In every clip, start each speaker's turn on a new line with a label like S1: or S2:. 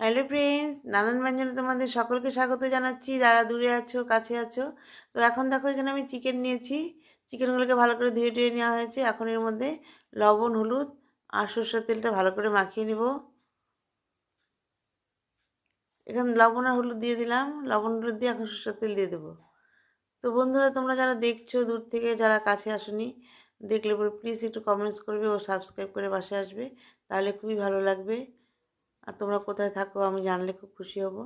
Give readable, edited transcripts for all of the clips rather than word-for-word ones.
S1: Hello friends, নানান ব্যঞ্জনে তোমাদের সকলকে স্বাগত জানাচ্ছি, যারা দূরে আছো কাছে আছো। তো এখন দেখো এখানে আমি চিকেন নিয়েছি। চিকেনগুলোকে ভালো করে ধুয়ে টুয়ে নেওয়া হয়েছে। এখন এর মধ্যে লবণ, হলুদ আর সরষের তেলটা ভালো করে মাখিয়ে নিব। এখানে লবণ আর হলুদ দিয়ে দিলাম। লবণ হলুদ দিয়ে এখন সরষের তেল দিয়ে দেবো। তো বন্ধুরা, তোমরা যারা দেখছো দূর থেকে, যারা কাছে আসোনি, দেখলে পরে প্লিজ একটু কমেন্টস করবে ও সাবস্ক্রাইব করে পাশে আসবে, তাহলে খুবই ভালো লাগবে। আর তোমরা কোথায় থাকো আমি জানলে খুব খুশি হব।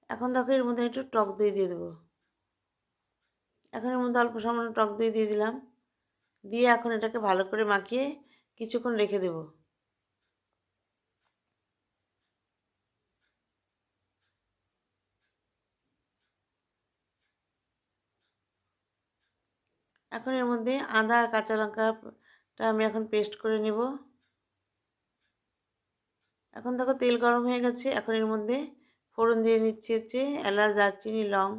S1: এখন দেখো এর মধ্যে একটু টক দই দিয়ে দেবো। এখন এর মধ্যে অল্প সামান্য টক দই দিয়ে দিলাম। দিয়ে এখন এটাকে ভালো করে মাখিয়ে কিছুক্ষণ রেখে দেব। এখন এর মধ্যে আদা আর কাঁচা লঙ্কাটা আমি এখন পেস্ট করে নেব। এখন দেখো তেল গরম হয়ে গেছে। এখন এর মধ্যে ফোড়ন দিয়ে নিচ্ছি এলাচ, দারচিনি, লং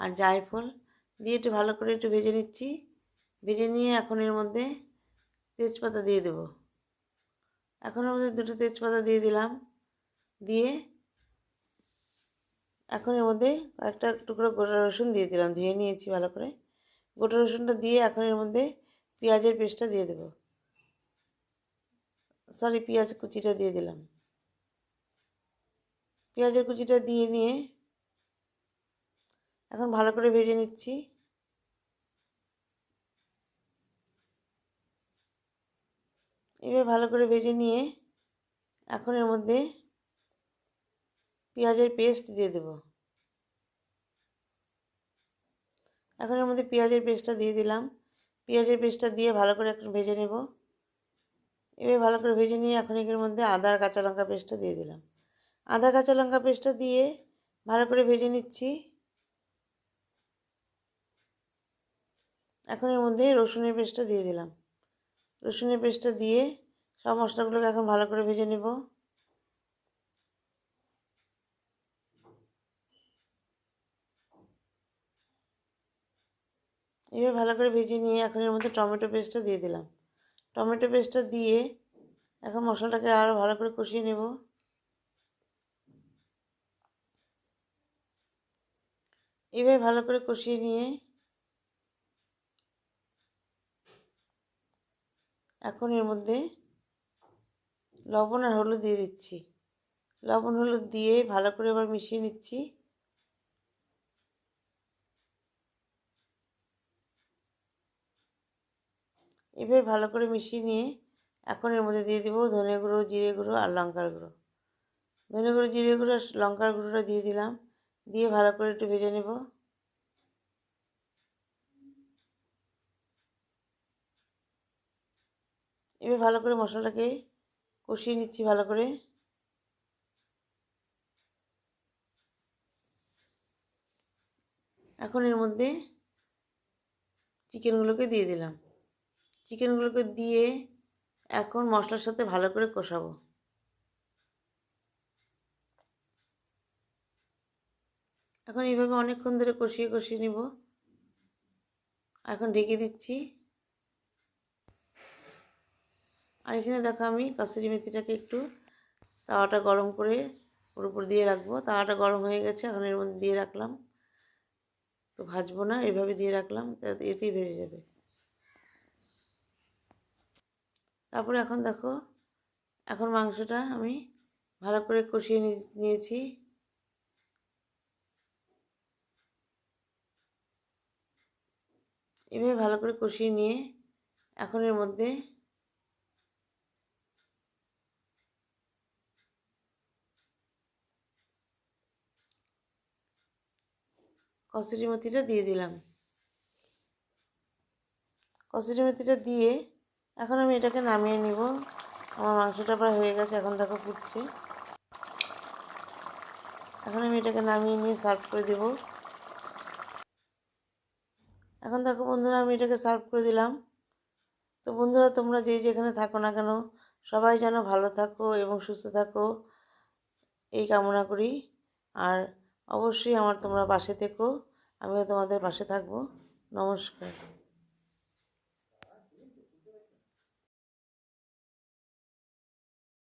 S1: আর জায়ফল দিয়ে একটু ভালো করে একটু ভেজে নিচ্ছি। ভেজে নিয়ে এখন এর মধ্যে তেজপাতা দিয়ে দেব। এখন এর মধ্যে দুটো তেজপাতা দিয়ে দিলাম। দিয়ে এখন এর মধ্যে কয়েকটা টুকরো গোটা রসুন দিয়ে দিলাম, ধুয়ে নিয়েছি ভালো করে। গোটা রসুনটা দিয়ে এখন এর মধ্যে পেঁয়াজের পেস্টটা দিয়ে দেবো। পেঁয়াজ কুচিটা দিয়ে দিলাম। পেঁয়াজের কুচিটা দিয়ে নিয়ে এখন ভালো করে ভেজে নিচ্ছি। এবার ভালো করে ভেজে নিয়ে এখন এর মধ্যে পেঁয়াজের পেস্ট দিয়ে দেব। এখন এর মধ্যে পেঁয়াজের পেস্টটা দিয়ে দিলাম। পেঁয়াজের পেস্টটা দিয়ে ভালো করে এখন ভেজে নেব। এবার ভালো করে ভেজে নিয়ে এখন এর মধ্যে আদা আর কাঁচা লঙ্কা পেস্টটা দিয়ে দিলাম। আদা কাঁচা লঙ্কা পেস্টটা দিয়ে ভালো করে ভেজে নিচ্ছি। এখন এর মধ্যে রসুনের পেস্টটা দিয়ে দিলাম। রসুনের পেস্টটা দিয়ে সব মশলাগুলোকে এখন ভালো করে ভেজে নেব। এবার ভালো করে ভেজে নিয়ে এখন এর মধ্যে টমেটো পেস্টটা দিয়ে দিলাম। টমেটো পেস্টটা দিয়ে এখন মশলাটাকে আরও ভালো করে কষিয়ে নেব। এবার ভালো করে কষিয়ে নিয়ে এখন এর মধ্যে লবণ আর হলুদ দিয়ে দিচ্ছি। লবণ হলুদ দিয়ে ভালো করে এবার মিশিয়ে নিচ্ছি। এবার ভালো করে মিশিয়ে নিয়ে এখন এর মধ্যে দিয়ে দেবো ধনে গুঁড়ো, জিরে গুঁড়ো আর লঙ্কার গুঁড়ো। ধনে গুঁড়ো, জিরে গুঁড়ো আর লঙ্কার গুঁড়োটা দিয়ে দিলাম। দিয়ে ভালো করে একটু ভেজে নেব। এবার ভালো করে মশলাটাকে কষিয়ে নিচ্ছি ভালো করে। এখন এর মধ্যে চিকেনগুলোকে দিয়ে দিলাম। চিকেনগুলোকে দিয়ে এখন মশলার সাথে ভালো করে কষাবো। এখন এইভাবে অনেকক্ষণ ধরে কষিয়ে কষিয়ে নিব। এখন ঢেকে দিচ্ছি। আর এখানে দেখো আমি কসুরি মেথিটাকে একটু তাওয়াটা গরম করে ওর উপর দিয়ে রাখবো। তাওয়াটা গরম হয়ে গেছে, এখন এর মধ্যে দিয়ে রাখলাম। তো ভাজবো না, এইভাবে দিয়ে রাখলাম, এতেই ভেজে যাবে। তারপরে এখন দেখো এখন মাংসটা আমি ভালো করে কষিয়ে নিয়েছি। এভাবে ভালো করে কষিয়ে নিয়ে এখন এর মধ্যে কসুরি মেথিটা দিয়ে দিলাম। কসুরি মেথিটা দিয়ে এখন আমি এটাকে নামিয়ে নিব। আমার মাংসটা প্রায় হয়ে গেছে, এখন দেখো ফুটছে। এখন আমি এটাকে নামিয়ে নিয়ে সার্ভ করে দেব। এখন দেখো বন্ধুরা, আমি এটাকে সার্ভ করে দিলাম। তো বন্ধুরা, তোমরা যে যেখানে থাকো না কেন, সবাই যেন ভালো থাকো এবং সুস্থ থাকো এই কামনা করি। আর অবশ্যই তোমরা পাশে থেকো, আমিও তোমাদের পাশে থাকবো। নমস্কার।